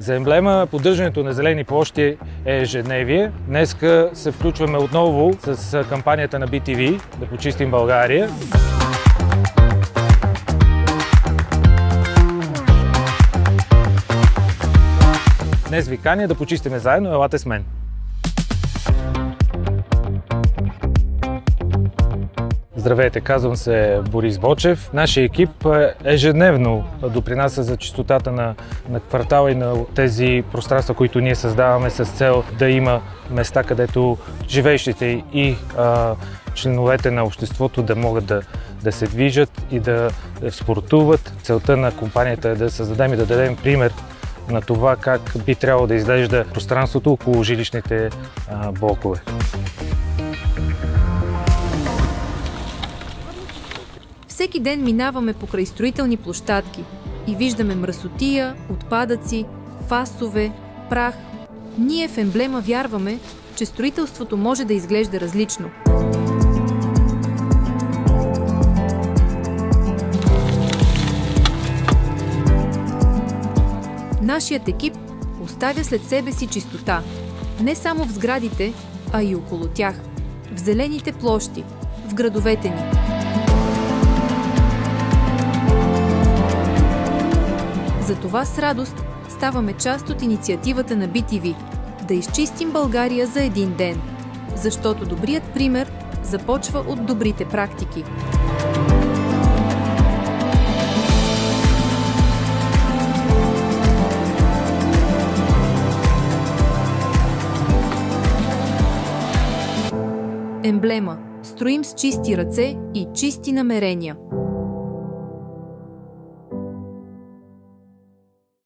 За емблема поддържането на зелени площи е ежедневие. Днеска се включваме отново с кампанията на BTV да почистим България. Днес ви каня да почистиме заедно, елате с мен! Здравейте, казвам се Борис Бочев. Нашия екип ежедневно допринася за чистотата на квартала и на тези пространства, които ние създаваме с цел да има места, където живеещите и членовете на обществото да могат да се движат и да спортуват. Целта на компанията е да създадем и да дадем пример на това как би трябвало да изглежда пространството около жилищните блокове. Всеки ден минаваме покрай строителни площадки и виждаме мръсотия, отпадъци, фасове, прах. Ние в Емблема вярваме, че строителството може да изглежда различно. Нашият екип оставя след себе си чистота. Не само в сградите, а и около тях. В зелените площи, в градовете ни. Затова с радост ставаме част от инициативата на BTV – да изчистим България за един ден. Защото добрият пример започва от добрите практики. Емблема. Строим с чисти ръце и чисти намерения.